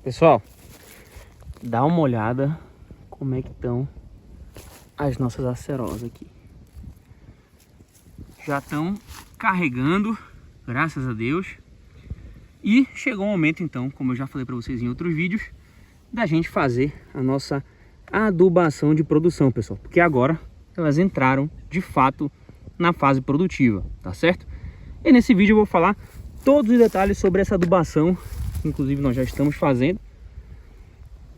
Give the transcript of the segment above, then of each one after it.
Pessoal, dá uma olhada como é que estão as nossas acerolas aqui. Já estão carregando, graças a Deus. E chegou o momento então, como eu já falei para vocês em outros vídeos, da gente fazer a nossa adubação de produção, pessoal. Porque agora elas entraram de fato na fase produtiva, tá certo? E nesse vídeo eu vou falar todos os detalhes sobre essa adubação, que inclusive nós já estamos fazendo,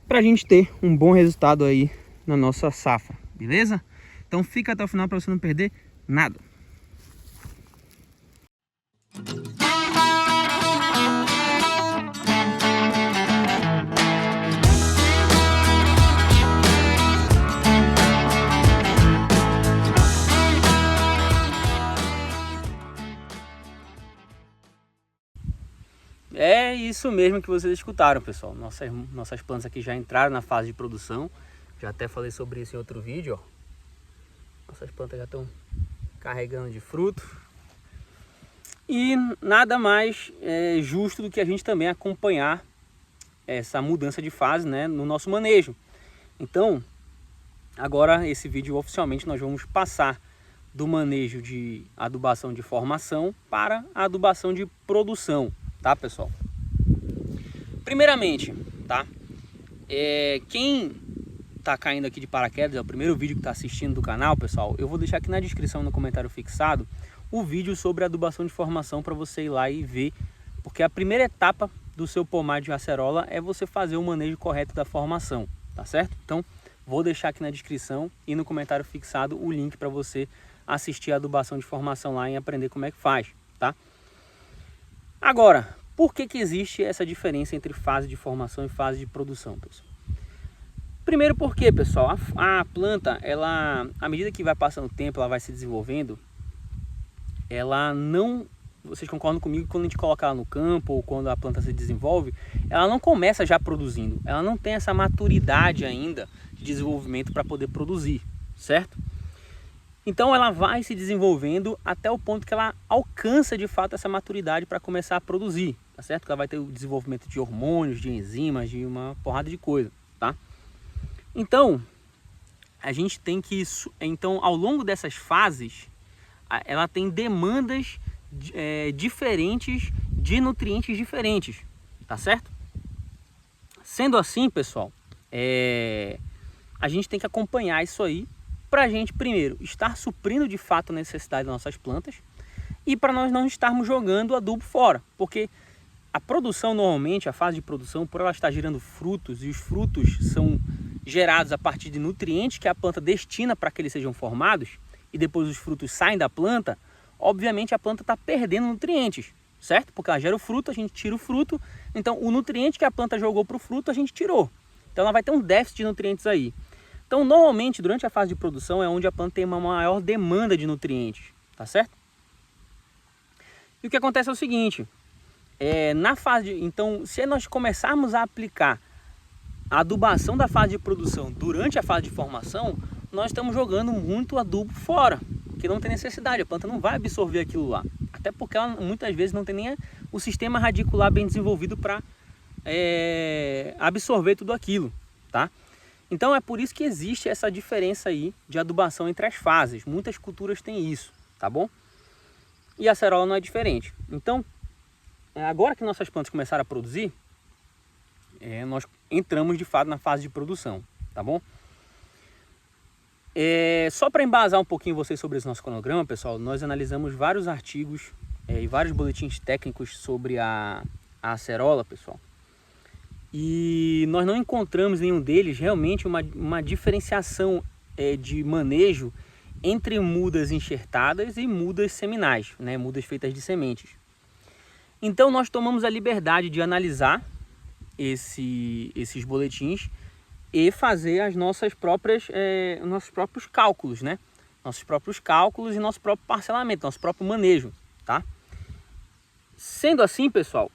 para a gente ter um bom resultado aí na nossa safra, beleza? Então fica até o final para você não perder nada. É isso mesmo que vocês escutaram, pessoal. Nossas plantas aqui já entraram na fase de produção. Já até falei sobre isso em outro vídeo, ó. Nossas plantas já estão carregando de fruto. E nada mais justo do que a gente também acompanhar essa mudança de fase, né, no nosso manejo. Então, agora esse vídeo oficialmente nós vamos passar do manejo de adubação de formação para a adubação de produção, tá, pessoal? Primeiramente, tá? Quem tá caindo aqui de paraquedas, é o primeiro vídeo que tá assistindo do canal, pessoal, eu vou deixar aqui na descrição, no comentário fixado, o vídeo sobre adubação de formação para você ir lá e ver, porque a primeira etapa do seu pomar de acerola é você fazer o manejo correto da formação, tá certo? Então, vou deixar aqui na descrição e no comentário fixado o link para você assistir a adubação de formação lá e aprender como é que faz, tá? Agora, por que existe essa diferença entre fase de formação e fase de produção, pessoal? Primeiro porque, pessoal, a planta, ela, à medida que vai passando o tempo, ela vai se desenvolvendo, ela não, vocês concordam comigo, quando a gente coloca ela no campo ou quando a planta se desenvolve, ela não começa já produzindo, ela não tem essa maturidade ainda de desenvolvimento para poder produzir, certo? Então ela vai se desenvolvendo até o ponto que ela alcança de fato essa maturidade para começar a produzir, tá certo? Que ela vai ter o desenvolvimento de hormônios, de enzimas, de uma porrada de coisa, tá? Então, a gente tem que, então ao longo dessas fases, ela tem demandas diferentes de nutrientes diferentes, tá certo? Sendo assim, pessoal, a gente tem que acompanhar isso aí para a gente, primeiro, estar suprindo de fato a necessidade das nossas plantas e para nós não estarmos jogando adubo fora, porque a produção, normalmente, a fase de produção, por ela estar gerando frutos, e os frutos são gerados a partir de nutrientes que a planta destina para que eles sejam formados, e depois os frutos saem da planta, obviamente a planta está perdendo nutrientes, certo? Porque ela gera o fruto, a gente tira o fruto, então o nutriente que a planta jogou para o fruto a gente tirou. Então ela vai ter um déficit de nutrientes aí. Então normalmente durante a fase de produção é onde a planta tem uma maior demanda de nutrientes, tá certo? E o que acontece é o seguinte, então se nós começarmos a aplicar a adubação da fase de produção durante a fase de formação, nós estamos jogando muito adubo fora, que não tem necessidade, a planta não vai absorver aquilo lá. Até porque ela muitas vezes não tem nem o sistema radicular bem desenvolvido para absorver tudo aquilo, tá? Então é por isso que existe essa diferença aí de adubação entre as fases. Muitas culturas têm isso, tá bom? E a acerola não é diferente. Então, agora que nossas plantas começaram a produzir, nós entramos de fato na fase de produção, tá bom? Só para embasar um pouquinho vocês sobre esse nosso cronograma, pessoal, nós analisamos vários artigos e vários boletins técnicos sobre a acerola, pessoal. E nós não encontramos nenhum deles realmente uma diferenciação de manejo entre mudas enxertadas e mudas seminais, né? Mudas feitas de sementes. Então nós tomamos a liberdade de analisar esses boletins e fazer as nossas próprias, nossos próprios cálculos, né? Nossos próprios cálculos e nosso próprio parcelamento, nosso próprio manejo, tá? Sendo assim, pessoal,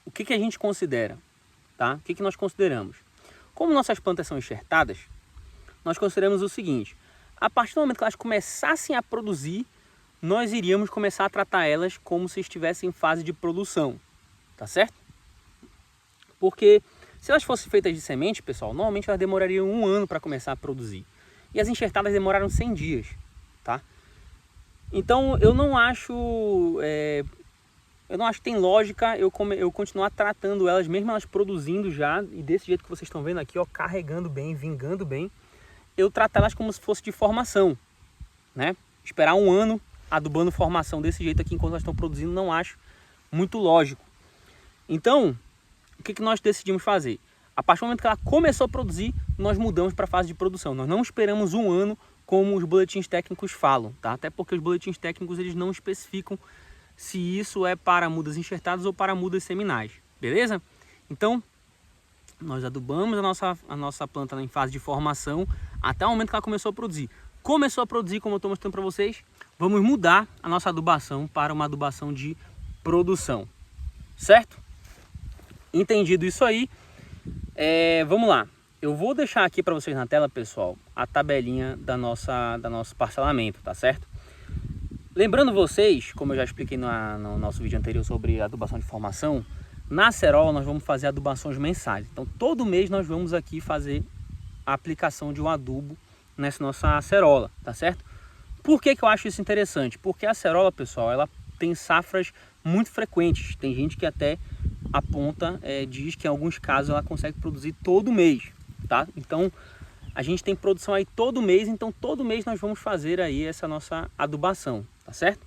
o que a gente considera? Tá? O que nós consideramos? Como nossas plantas são enxertadas, nós consideramos o seguinte: a partir do momento que elas começassem a produzir, nós iríamos começar a tratar elas como se estivessem em fase de produção, tá certo? Porque se elas fossem feitas de semente, pessoal, normalmente elas demorariam 1 ano para começar a produzir. E as enxertadas demoraram 100 dias, tá? Então eu não acho que tem lógica eu continuar tratando elas, mesmo elas produzindo já, e desse jeito que vocês estão vendo aqui, ó, carregando bem, vingando bem, eu tratar elas como se fosse de formação, né? Esperar 1 ano adubando formação desse jeito aqui enquanto elas estão produzindo, não acho muito lógico. Então, o que nós decidimos fazer? A partir do momento que ela começou a produzir, nós mudamos para a fase de produção. Nós não esperamos 1 ano como os boletins técnicos falam, tá? Até porque os boletins técnicos eles não especificam se isso é para mudas enxertadas ou para mudas seminais, beleza? Então, nós adubamos a nossa planta em fase de formação até o momento que ela começou a produzir. Começou a produzir, como eu estou mostrando para vocês, vamos mudar a nossa adubação para uma adubação de produção, certo? Entendido isso aí, vamos lá. Eu vou deixar aqui para vocês na tela, pessoal, a tabelinha do nosso parcelamento, tá certo? Lembrando vocês, como eu já expliquei no nosso vídeo anterior sobre adubação de formação, na acerola nós vamos fazer adubações mensais. Então todo mês nós vamos aqui fazer a aplicação de um adubo nessa nossa acerola, tá certo? Por que eu acho isso interessante? Porque a acerola, pessoal, ela tem safras muito frequentes. Tem gente que até aponta, diz que em alguns casos ela consegue produzir todo mês, tá? Então a gente tem produção aí todo mês, então todo mês nós vamos fazer aí essa nossa adubação, tá certo?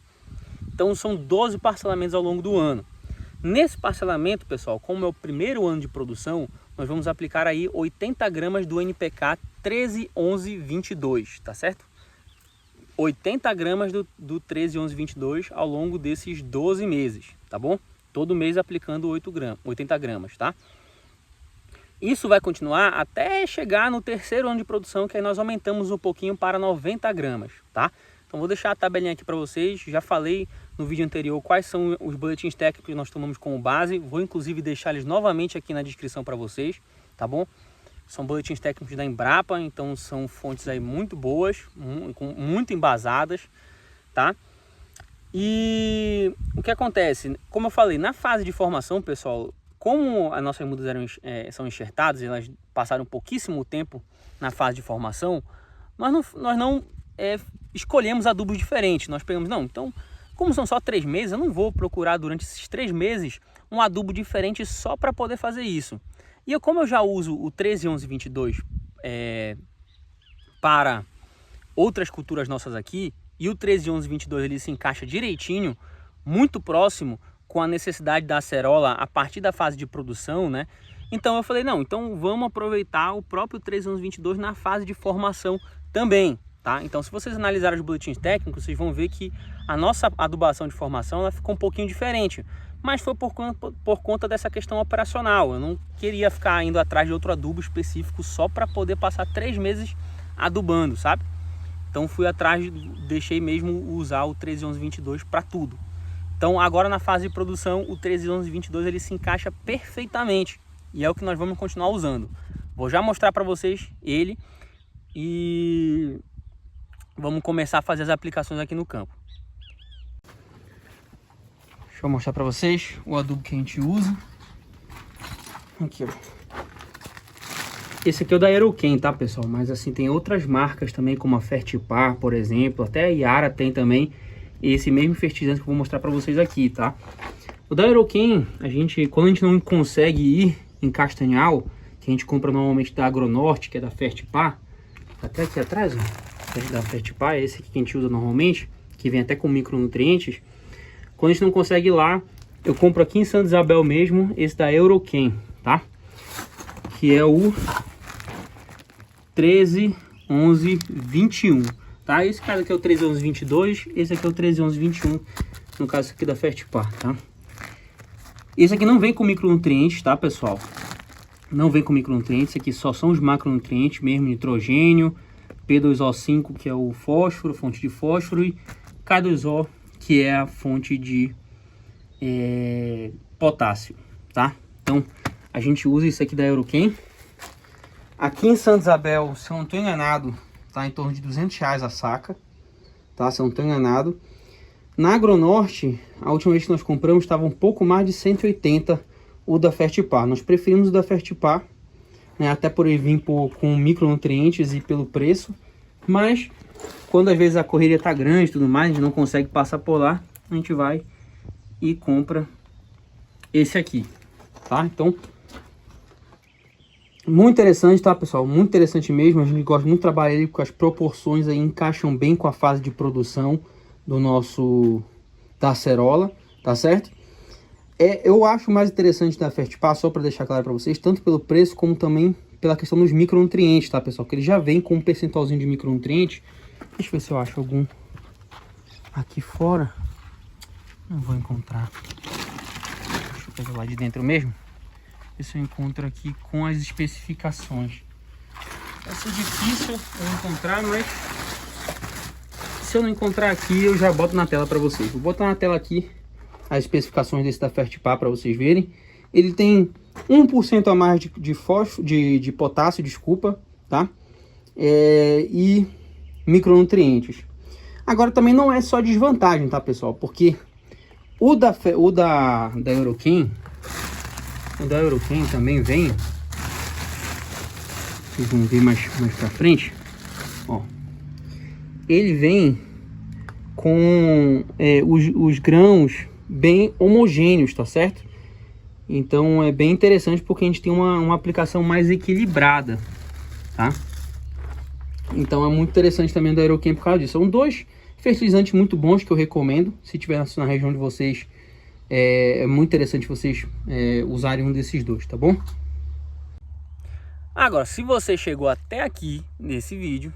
Então são 12 parcelamentos ao longo do ano. Nesse parcelamento, pessoal, como é o primeiro ano de produção, nós vamos aplicar aí 80 gramas do NPK 13-11-22, tá certo? 80 gramas do 13-11-22 ao longo desses 12 meses, tá bom? Todo mês aplicando 80 gramas, tá? Isso vai continuar até chegar no terceiro ano de produção, que aí nós aumentamos um pouquinho para 90 gramas, tá? Então vou deixar a tabelinha aqui para vocês. Já falei no vídeo anterior quais são os boletins técnicos que nós tomamos como base. Vou inclusive deixar eles novamente aqui na descrição para vocês, tá bom? São boletins técnicos da Embrapa, então são fontes aí muito boas, muito embasadas, tá? E o que acontece? Como eu falei, na fase de formação, pessoal, como as nossas mudas são enxertadas e elas passaram pouquíssimo tempo na fase de formação, nós não escolhemos adubos diferentes. Nós pegamos, não, então, como são só 3 meses, eu não vou procurar durante esses 3 meses um adubo diferente só para poder fazer isso. E como eu já uso o 13-11-22 para outras culturas nossas aqui, e o 13-11-22 ele se encaixa direitinho, muito próximo com a necessidade da acerola a partir da fase de produção, né? Então eu falei, não, então vamos aproveitar o próprio 13-11-22 na fase de formação também, tá? Então se vocês analisarem os boletins técnicos, vocês vão ver que a nossa adubação de formação ela ficou um pouquinho diferente, mas foi por conta dessa questão operacional. Eu não queria ficar indo atrás de outro adubo específico só para poder passar 3 meses adubando, sabe? Então fui atrás, deixei mesmo usar o 13-11-22 para tudo. Então agora na fase de produção o 13-11-22 ele se encaixa perfeitamente e é o que nós vamos continuar usando. Vou já mostrar para vocês ele e vamos começar a fazer as aplicações aqui no campo. Deixa eu mostrar para vocês o adubo que a gente usa. Aqui, ó. Esse aqui é o da Aeroken, tá, pessoal? Mas assim, tem outras marcas também, como a Fertipar, por exemplo. Até a Yara tem também esse mesmo fertilizante que eu vou mostrar para vocês aqui, tá? O da Aeroken, quando a gente não consegue ir em Castanhal, que a gente compra normalmente da Agronorte, que é da Fertipar, até aqui atrás, ó, da Fertipar, esse aqui que a gente usa normalmente, que vem até com micronutrientes. Quando a gente não consegue ir lá, eu compro aqui em Santa Isabel mesmo, esse da Aeroken, tá? Que é o 13-11-21, tá? Esse cara aqui é o 13-11-22, esse aqui é o 13-11-21, no caso aqui da Fertipar, tá? Esse aqui não vem com micronutrientes, tá, pessoal? Não vem com micronutrientes, aqui só são os macronutrientes mesmo, nitrogênio, P2O5, que é o fósforo, fonte de fósforo, e K2O, que é a fonte de potássio, tá? Então, a gente usa isso aqui da Aeroken. Aqui em Santa Isabel, se eu não estou enganado, tá em torno de R$200 a saca, tá? Se eu não estou enganado. Na Agronorte, a última vez que nós compramos, estava um pouco mais de 180 o da Fertipar. Nós preferimos o da Fertipar, né, até por ele vir com micronutrientes e pelo preço, mas quando às vezes a correria tá grande e tudo mais, a gente não consegue passar por lá, a gente vai e compra esse aqui, tá? Então, muito interessante, tá, pessoal? Muito interessante mesmo. A gente gosta muito de trabalhar ele, porque as proporções aí encaixam bem com a fase de produção do nosso da acerola, tá certo? Eu acho mais interessante da Fertipar, só para deixar claro para vocês, tanto pelo preço como também pela questão dos micronutrientes, tá, pessoal? Que ele já vem com um percentualzinho de micronutrientes. Deixa eu ver se eu acho algum aqui fora. Não vou encontrar. Deixa eu pegar lá de dentro mesmo. Ver se eu encontro aqui com as especificações. Vai ser difícil eu encontrar, mas se eu não encontrar aqui, eu já boto na tela para vocês. Vou botar na tela aqui as especificações desse da Fertipar para vocês verem. Ele tem 1% a mais de potássio, desculpa, tá? E micronutrientes. Agora também não é só desvantagem, tá, pessoal? Porque o da Euroquem, o da Euroquem também vem, vocês vão ver mais pra frente, ó. Ele vem com os grãos bem homogêneos, tá certo? Então é bem interessante porque a gente tem uma aplicação mais equilibrada, tá? Então é muito interessante também da Euroquem por causa disso. São dois fertilizantes muito bons que eu recomendo. Se tiver na região de vocês, é muito interessante vocês usarem um desses dois, tá bom? Agora, se você chegou até aqui nesse vídeo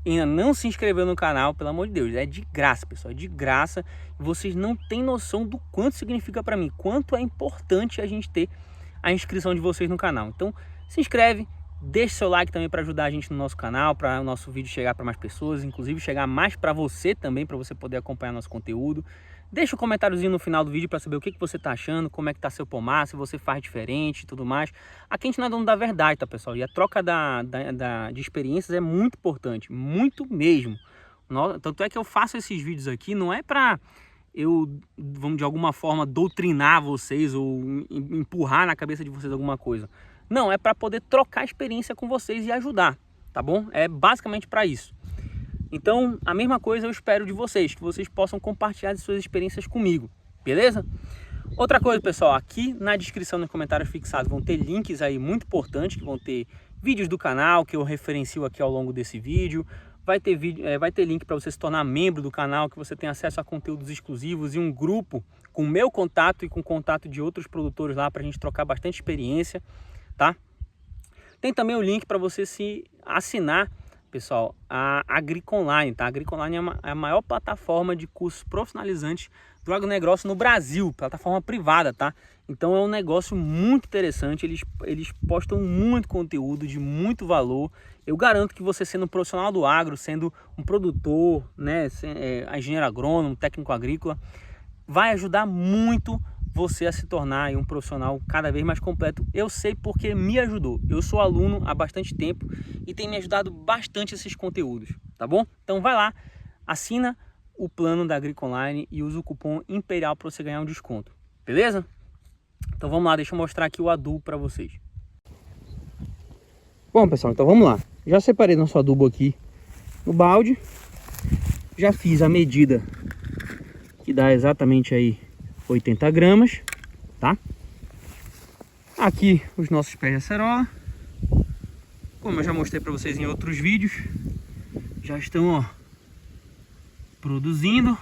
e ainda não se inscreveu no canal, pelo amor de Deus, é de graça, pessoal, é de graça. Vocês não têm noção do quanto significa para mim, quanto é importante a gente ter a inscrição de vocês no canal. Então, se inscreve, deixe seu like também para ajudar a gente no nosso canal, para o nosso vídeo chegar para mais pessoas, inclusive chegar mais para você também, para você poder acompanhar nosso conteúdo. Deixa um comentáriozinho no final do vídeo para saber o que você está achando, como é que tá seu pomar, se você faz diferente e tudo mais. Aqui a gente não é dono da verdade, tá, pessoal? E a troca de experiências é muito importante, muito mesmo. Tanto é que eu faço esses vídeos aqui, não é para eu, vamos de alguma forma, doutrinar vocês ou empurrar na cabeça de vocês alguma coisa. Não, é para poder trocar experiência com vocês e ajudar, tá bom? É basicamente para isso. Então, a mesma coisa eu espero de vocês, que vocês possam compartilhar as suas experiências comigo, beleza? Outra coisa, pessoal, aqui na descrição, nos comentários fixados, vão ter links aí muito importantes, que vão ter vídeos do canal, que eu referencio aqui ao longo desse vídeo. Vai ter link para você se tornar membro do canal, que você tem acesso a conteúdos exclusivos e um grupo com o meu contato e com o contato de outros produtores lá, para a gente trocar bastante experiência, tá? Tem também o link para você se assinar, pessoal, a Agriconline, tá? A Agriconline é a maior plataforma de cursos profissionalizantes do agronegócio no Brasil, plataforma privada, tá? Então é um negócio muito interessante, eles postam muito conteúdo de muito valor. Eu garanto que você, sendo um profissional do agro, sendo um produtor, né, engenheiro agrônomo, técnico agrícola, vai ajudar muito você a se tornar um profissional cada vez mais completo. Eu sei porque me ajudou. Eu sou aluno há bastante tempo e tem me ajudado bastante esses conteúdos, tá bom? Então vai lá, assina o plano da Agriconline e usa o cupom IMPERIAL para você ganhar um desconto, beleza? Então vamos lá, deixa eu mostrar aqui o adubo para vocês. Bom, pessoal, então vamos lá. Já separei nosso adubo aqui no balde. Já fiz a medida que dá exatamente aí 80 gramas, tá? Aqui os nossos pés de acerola. Como eu já mostrei para vocês em outros vídeos, já estão, ó, produzindo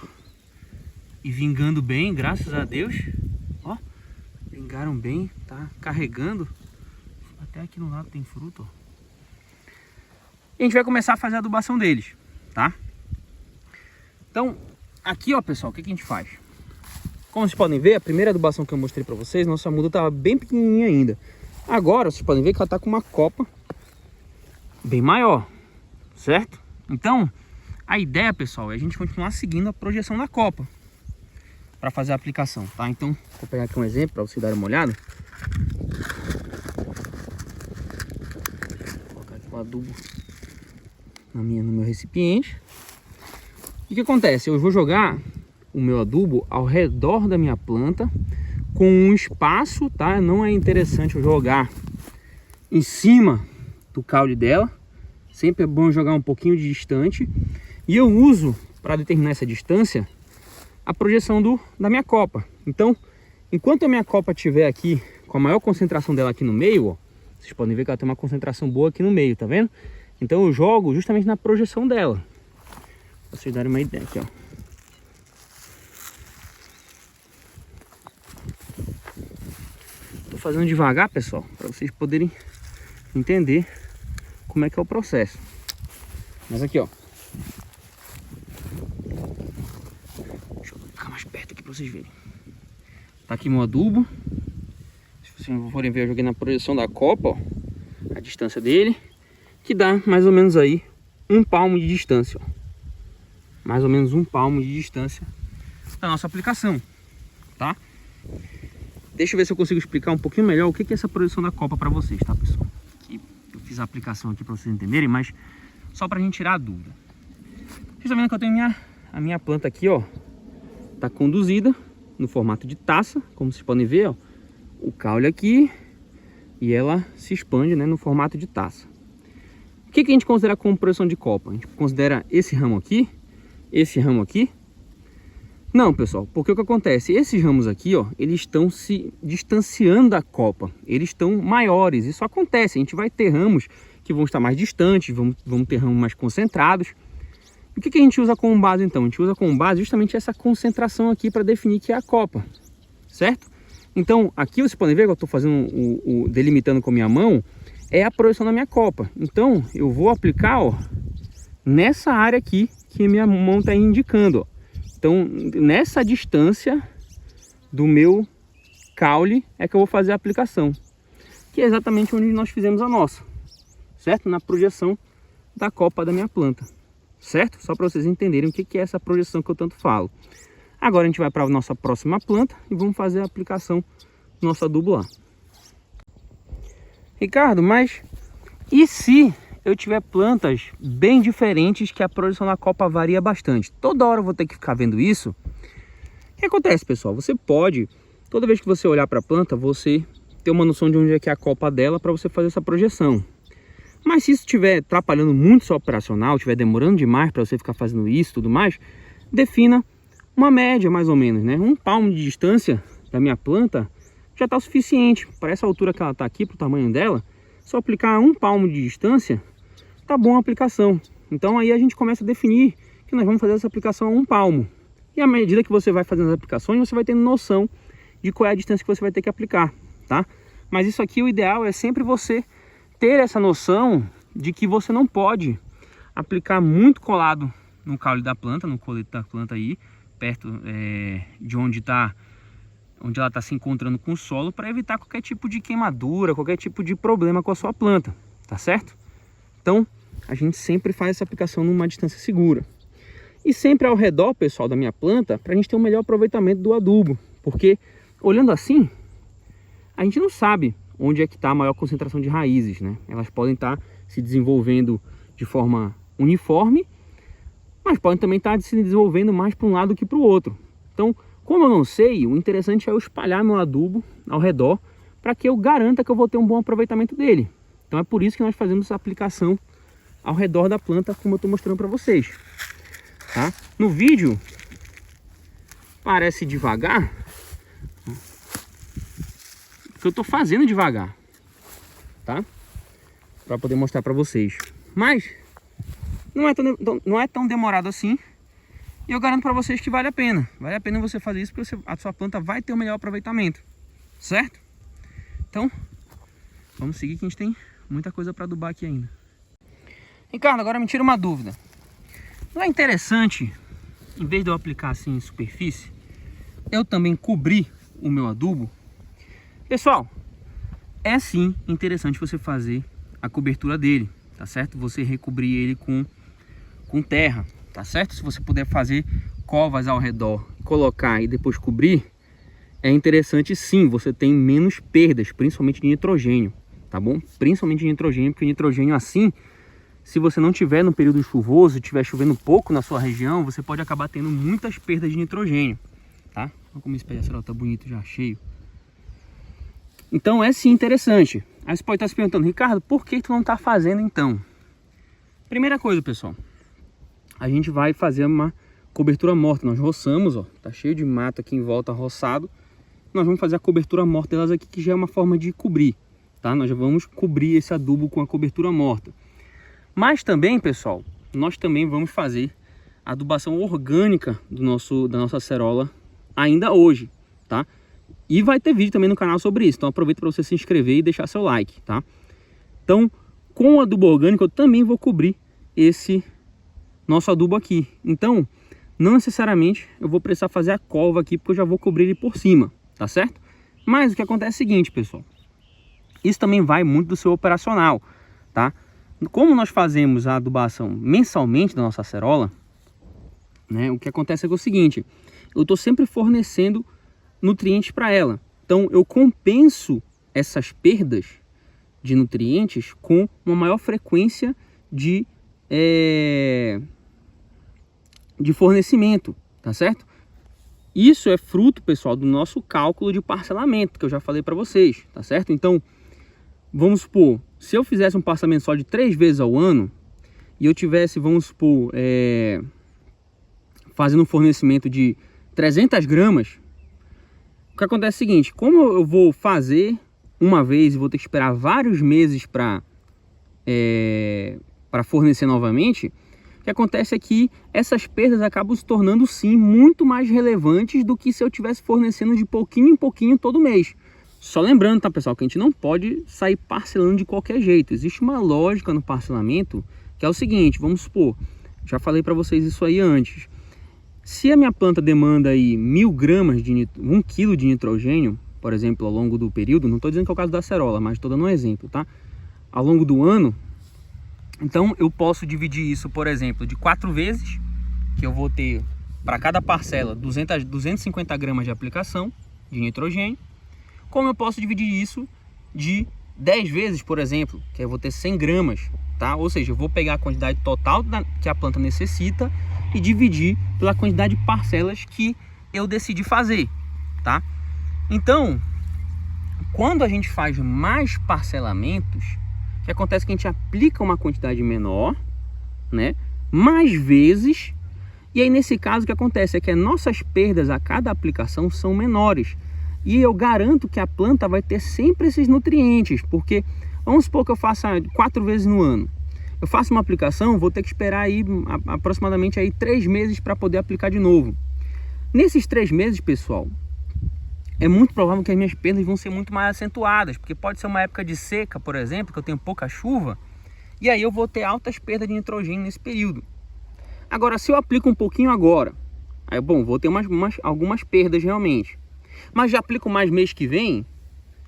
e vingando bem, graças a Deus. Ó, vingaram bem, tá carregando. Até aqui no lado tem fruto, ó. E a gente vai começar a fazer a adubação deles, tá? Então, aqui, ó, pessoal, o que a gente faz? Como vocês podem ver, a primeira adubação que eu mostrei para vocês, nossa muda estava bem pequenininha ainda. Agora, vocês podem ver que ela está com uma copa bem maior, certo? Então, a ideia, pessoal, é a gente continuar seguindo a projeção da copa para fazer a aplicação, tá? Então, vou pegar aqui um exemplo para vocês darem uma olhada. Vou colocar aqui o adubo no meu recipiente. E o que acontece? Eu vou jogar o meu adubo ao redor da minha planta, com um espaço, tá? Não é interessante eu jogar em cima do caule dela. Sempre é bom jogar um pouquinho de distante. E eu uso, para determinar essa distância, a projeção da minha copa. Então, enquanto a minha copa estiver aqui, com a maior concentração dela aqui no meio, ó, vocês podem ver que ela tem uma concentração boa aqui no meio, tá vendo? Então eu jogo justamente na projeção dela. Pra vocês darem uma ideia aqui, ó. Tô fazendo devagar, pessoal, para vocês poderem entender como é que é o processo. Mas aqui, ó. Deixa eu ficar mais perto aqui para vocês verem. Tá aqui meu adubo. Se vocês forem ver, eu joguei na projeção da copa, ó, a distância dele, que dá mais ou menos aí 1 palmo de distância, ó. Mais ou menos 1 palmo de distância da nossa aplicação, tá? Deixa eu ver se eu consigo explicar um pouquinho melhor o que é essa projeção da copa para vocês, tá, pessoal? Aqui, eu fiz a aplicação aqui para vocês entenderem, mas só para a gente tirar a dúvida. Vocês estão vendo que eu tenho a minha planta aqui, ó, tá conduzida no formato de taça, como vocês podem ver, ó, o caule aqui, e ela se expande, né, no formato de taça. O que a gente considera como projeção de copa? A gente considera esse ramo aqui, esse ramo aqui? Não, pessoal, porque o que acontece? Esses ramos aqui, ó, eles estão se distanciando da copa, eles estão maiores. Isso acontece, a gente vai ter ramos que vão estar mais distantes, vamos ter ramos mais concentrados. O que a gente usa como base então? A gente usa como base justamente essa concentração aqui para definir que é a copa, certo? Então aqui vocês podem ver que eu estou fazendo delimitando com a minha mão, é a projeção da minha copa. Então eu vou aplicar, ó, nessa área aqui que a minha mão está indicando, ó. Então nessa distância do meu caule é que eu vou fazer a aplicação, que é exatamente onde nós fizemos a nossa, certo? Na projeção da copa da minha planta, certo? Só para vocês entenderem o que é essa projeção que eu tanto falo. Agora a gente vai para a nossa próxima planta e vamos fazer a aplicação do nosso adubo lá. Ricardo, mas e se eu tiver plantas bem diferentes que a projeção da copa varia bastante? Toda hora eu vou ter que ficar vendo isso. O que acontece, pessoal? Você pode, toda vez que você olhar para a planta, você ter uma noção de onde é que é a copa dela para você fazer essa projeção. Mas se isso estiver atrapalhando muito seu operacional, estiver demorando demais para você ficar fazendo isso e tudo mais, defina uma média mais ou menos, né? 1 palmo de distância da minha planta já está o suficiente. Para essa altura que ela está aqui, para o tamanho dela, só aplicar 1 palmo de distância, tá bom a aplicação. Então aí a gente começa a definir que nós vamos fazer essa aplicação a 1 palmo. E à medida que você vai fazendo as aplicações, você vai tendo noção de qual é a distância que você vai ter que aplicar, tá? Mas isso aqui, o ideal é sempre você ter essa noção de que você não pode aplicar muito colado no caule da planta, no colete da planta aí, perto de onde ela está se encontrando com o solo, para evitar qualquer tipo de queimadura, qualquer tipo de problema com a sua planta, tá certo? Então a gente sempre faz essa aplicação numa distância segura. E sempre ao redor, pessoal, da minha planta, para a gente ter um melhor aproveitamento do adubo. Porque olhando assim, a gente não sabe onde é que está a maior concentração de raízes, né? Elas podem estar se desenvolvendo de forma uniforme, mas podem também estar se desenvolvendo mais para um lado que para o outro. Então, como eu não sei, o interessante é eu espalhar meu adubo ao redor para que eu garanta que eu vou ter um bom aproveitamento dele. Então é por isso que nós fazemos essa aplicação ao redor da planta, como eu estou mostrando para vocês, tá? No vídeo parece devagar, porque eu estou fazendo devagar, tá? Para poder mostrar para vocês. Mas não é tão demorado assim. E eu garanto para vocês que vale a pena. Vale a pena você fazer isso, porque a sua planta vai ter o melhor aproveitamento, certo? Então, vamos seguir que a gente tem muita coisa para adubar aqui ainda. Ricardo, agora me tira uma dúvida. Não é interessante, em vez de eu aplicar assim em superfície, eu também cobrir o meu adubo? Pessoal, é sim interessante você fazer a cobertura dele, tá certo? Você recobrir ele com terra, tá certo? Se você puder fazer covas ao redor, colocar e depois cobrir, é interessante sim, você tem menos perdas, principalmente de nitrogênio, tá bom? Principalmente de nitrogênio, porque nitrogênio assim, se você não tiver no período chuvoso, estiver chovendo pouco na sua região, você pode acabar tendo muitas perdas de nitrogênio, tá? Olha como esse pé de acerola tá bonito já, cheio. Então é sim interessante. Aí você pode estar se perguntando, Ricardo, por que tu não está fazendo então? Primeira coisa, pessoal, a gente vai fazer uma cobertura morta. Nós roçamos, ó, tá cheio de mato aqui em volta, roçado. Nós vamos fazer a cobertura morta delas aqui, que já é uma forma de cobrir, tá? Nós já vamos cobrir esse adubo com a cobertura morta. Mas também, pessoal, nós também vamos fazer a adubação orgânica da nossa acerola ainda hoje, tá? E vai ter vídeo também no canal sobre isso, então aproveita para você se inscrever e deixar seu like, tá? Então, com o adubo orgânico eu também vou cobrir esse nosso adubo aqui. Então, não necessariamente eu vou precisar fazer a cova aqui, porque eu já vou cobrir ele por cima, tá certo? Mas o que acontece é o seguinte, pessoal, isso também vai muito do seu operacional, tá? Como nós fazemos a adubação mensalmente da nossa acerola, né, o que acontece é, o seguinte, eu estou sempre fornecendo nutrientes para ela. Então eu compenso essas perdas de nutrientes com uma maior frequência de fornecimento, tá certo? Isso é fruto, pessoal, do nosso cálculo de parcelamento, que eu já falei para vocês, tá certo? Então, vamos supor, se eu fizesse um parcelamento só de 3 vezes ao ano, e eu tivesse, vamos supor, fazendo um fornecimento de 300 gramas, o que acontece é o seguinte, como eu vou fazer uma vez e vou ter que esperar vários meses para fornecer novamente, o que acontece é que essas perdas acabam se tornando sim muito mais relevantes do que se eu estivesse fornecendo de pouquinho em pouquinho todo mês. Só lembrando, tá, pessoal, que a gente não pode sair parcelando de qualquer jeito. Existe uma lógica no parcelamento que é o seguinte, vamos supor, já falei para vocês isso aí antes. Se a minha planta demanda aí 1000 gramas de 1 kg de nitrogênio, por exemplo, ao longo do período, não estou dizendo que é o caso da acerola, mas estou dando um exemplo, tá? Ao longo do ano, então eu posso dividir isso, por exemplo, de 4 vezes, que eu vou ter para cada parcela 250 gramas de aplicação de nitrogênio, como eu posso dividir isso de 10 vezes, por exemplo, que eu vou ter 100 gramas, tá? Ou seja, eu vou pegar a quantidade total que a planta necessita e dividir pela quantidade de parcelas que eu decidi fazer, tá? Então, quando a gente faz mais parcelamentos, o que acontece é que a gente aplica uma quantidade menor, né? Mais vezes, e aí nesse caso o que acontece é que as nossas perdas a cada aplicação são menores. E eu garanto que a planta vai ter sempre esses nutrientes, porque vamos supor que eu faça 4 vezes no ano. Eu faço uma aplicação, vou ter que esperar aí aproximadamente aí 3 meses para poder aplicar de novo. Nesses 3 meses, pessoal, é muito provável que as minhas perdas vão ser muito mais acentuadas, porque pode ser uma época de seca, por exemplo, que eu tenho pouca chuva, e aí eu vou ter altas perdas de nitrogênio nesse período. Agora, se eu aplico um pouquinho agora, aí, bom, vou ter algumas perdas realmente. Mas já aplico mais mês que vem,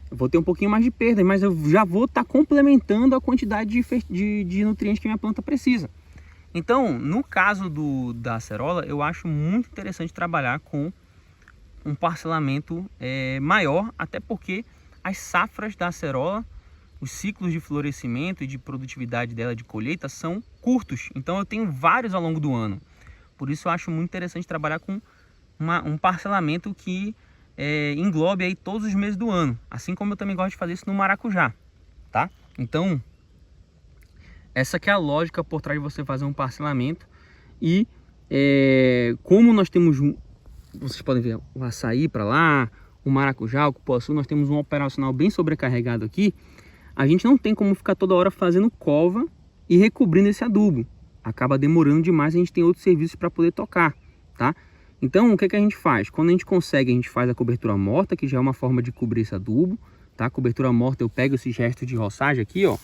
eu vou ter um pouquinho mais de perda, mas eu já vou estar complementando a quantidade de nutrientes que minha planta precisa. Então, no caso da acerola, eu acho muito interessante trabalhar com um parcelamento maior, até porque as safras da acerola, os ciclos de florescimento e de produtividade dela de colheita são curtos. Então eu tenho vários ao longo do ano. Por isso eu acho muito interessante trabalhar com um parcelamento que englobe aí todos os meses do ano, assim como eu também gosto de fazer isso no maracujá, tá? Então essa que é a lógica por trás de você fazer um parcelamento. E como nós temos, vocês podem ver, o açaí para lá, o maracujá, o cupuaçu, nós temos um operacional bem sobrecarregado aqui, a gente não tem como ficar toda hora fazendo cova e recobrindo esse adubo, acaba demorando demais, a gente tem outros serviços para poder tocar, tá? Então, o que a gente faz? Quando a gente consegue, a gente faz a cobertura morta, que já é uma forma de cobrir esse adubo, tá? Cobertura morta, eu pego esses restos de roçagem aqui, ó.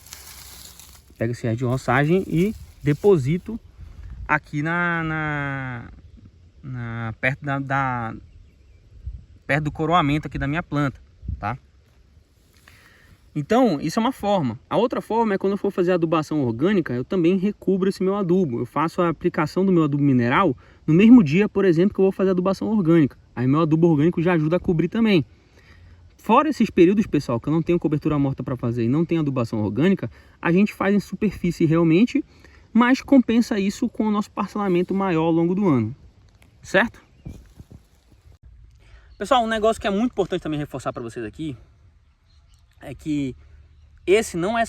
Pego esse resto de roçagem e deposito aqui perto perto do coroamento aqui da minha planta, tá? Então, isso é uma forma. A outra forma é quando eu for fazer a adubação orgânica, eu também recubro esse meu adubo. Eu faço a aplicação do meu adubo mineral no mesmo dia, por exemplo, que eu vou fazer a adubação orgânica. Aí meu adubo orgânico já ajuda a cobrir também. Fora esses períodos, pessoal, que eu não tenho cobertura morta para fazer e não tenho adubação orgânica, a gente faz em superfície realmente, mas compensa isso com o nosso parcelamento maior ao longo do ano. Certo? Pessoal, um negócio que é muito importante também reforçar para vocês aqui é que esse não é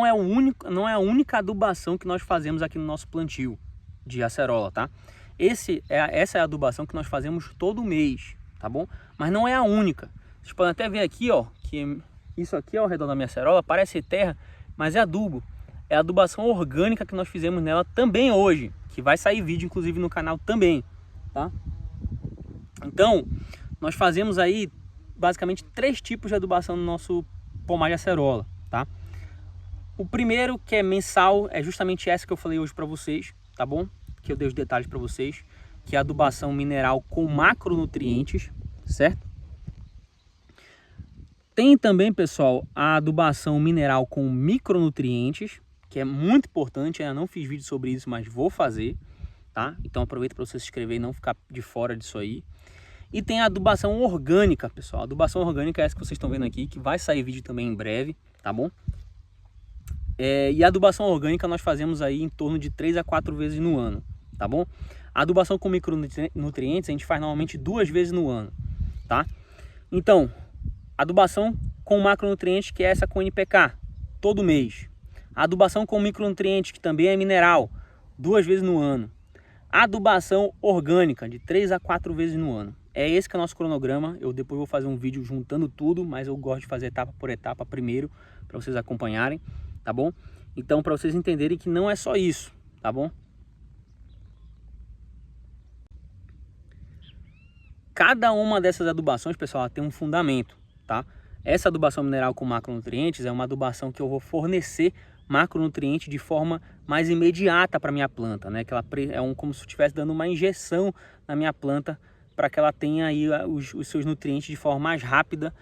a única adubação que nós fazemos aqui no nosso plantio de acerola, tá? Essa é a adubação que nós fazemos todo mês, tá bom? Mas não é a única. Vocês podem até ver aqui, ó, que isso aqui ao redor da minha acerola parece terra, mas é adubo. É a adubação orgânica que nós fizemos nela também hoje, que vai sair vídeo inclusive no canal também, tá? Então, nós fazemos aí basicamente 3 tipos de adubação no nosso pomar de acerola, tá? O primeiro, que é mensal, é justamente essa que eu falei hoje para vocês, tá bom? Que eu dei os detalhes para vocês, que é a adubação mineral com macronutrientes, certo? Tem também, pessoal, a adubação mineral com micronutrientes, que é muito importante. Eu ainda não fiz vídeo sobre isso, mas vou fazer, tá? Então aproveita para você se inscrever e não ficar de fora disso aí. E tem a adubação orgânica, pessoal. A adubação orgânica é essa que vocês estão vendo aqui, que vai sair vídeo também em breve, tá bom? E a adubação orgânica nós fazemos aí em torno de 3 a 4 vezes no ano, tá bom? A adubação com micronutrientes a gente faz normalmente 2 vezes no ano, tá? Então, adubação com macronutrientes, que é essa com NPK, todo mês. A adubação com micronutrientes, que também é mineral, 2 vezes no ano. A adubação orgânica, de 3 a 4 vezes no ano. É esse que é o nosso cronograma. Eu depois vou fazer um vídeo juntando tudo, mas eu gosto de fazer etapa por etapa primeiro, para vocês acompanharem, tá bom? Então, para vocês entenderem que não é só isso, tá bom? Cada uma dessas adubações, pessoal, tem um fundamento, tá? Essa adubação mineral com macronutrientes é uma adubação que eu vou fornecer macronutrientes de forma mais imediata para minha planta, né? Que ela como se eu estivesse dando uma injeção na minha planta para que ela tenha aí os seus nutrientes de forma mais rápida,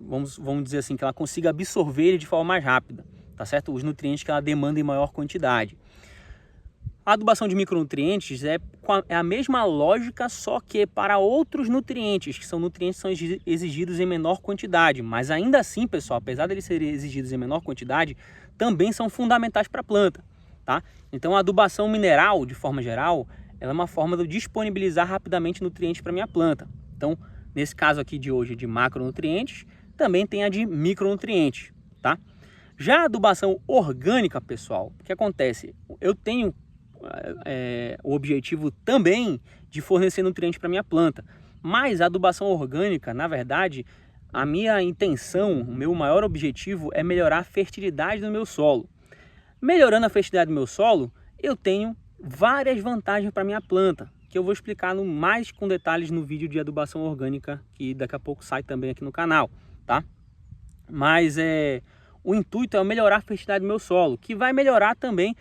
vamos dizer assim, que ela consiga absorver ele de forma mais rápida, tá certo? Os nutrientes que ela demanda em maior quantidade. A adubação de micronutrientes é a mesma lógica, só que para outros nutrientes, que são nutrientes que são exigidos em menor quantidade. Mas ainda assim, pessoal, apesar de eles serem exigidos em menor quantidade, também são fundamentais para a planta, tá? Então a adubação mineral, de forma geral, ela é uma forma de eu disponibilizar rapidamente nutrientes para minha planta. Então, nesse caso aqui de hoje de macronutrientes, também tem a de micronutrientes, tá? Já a adubação orgânica, pessoal, o que acontece? Eu tenho o objetivo também de fornecer nutrientes para minha planta, mas a adubação orgânica, na verdade, a minha intenção, o meu maior objetivo é melhorar a fertilidade do meu solo. Melhorando a fertilidade do meu solo, eu tenho várias vantagens para minha planta, que eu vou explicar mais com detalhes no vídeo de adubação orgânica, que daqui a pouco sai também aqui no canal, tá? Mas o intuito é melhorar a fertilidade do meu solo, que vai melhorar também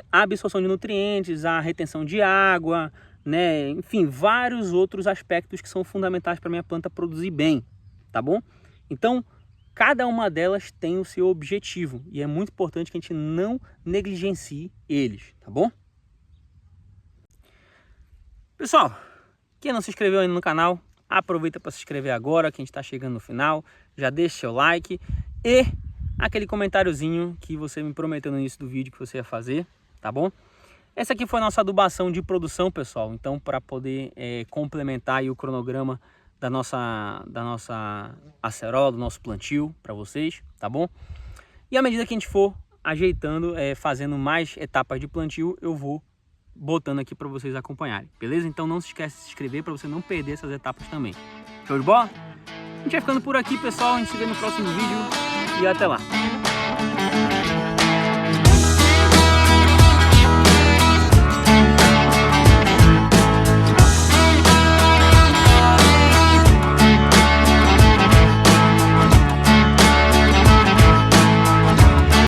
a absorção de nutrientes, a retenção de água, né? Enfim, vários outros aspectos que são fundamentais para minha planta produzir bem, tá bom? Então, cada uma delas tem o seu objetivo e é muito importante que a gente não negligencie eles, tá bom? Pessoal, quem não se inscreveu ainda no canal, aproveita para se inscrever agora, que a gente está chegando no final, já deixa seu like e aquele comentáriozinho que você me prometeu no início do vídeo que você ia fazer, tá bom? Essa aqui foi a nossa adubação de produção, pessoal. Então, para poder complementar aí o cronograma da nossa acerola, do nosso plantio para vocês, tá bom? E à medida que a gente for ajeitando, fazendo mais etapas de plantio, eu vou botando aqui para vocês acompanharem, beleza? Então não se esquece de se inscrever para você não perder essas etapas também. Show de bola? A gente vai ficando por aqui, pessoal. A gente se vê no próximo vídeo e até lá.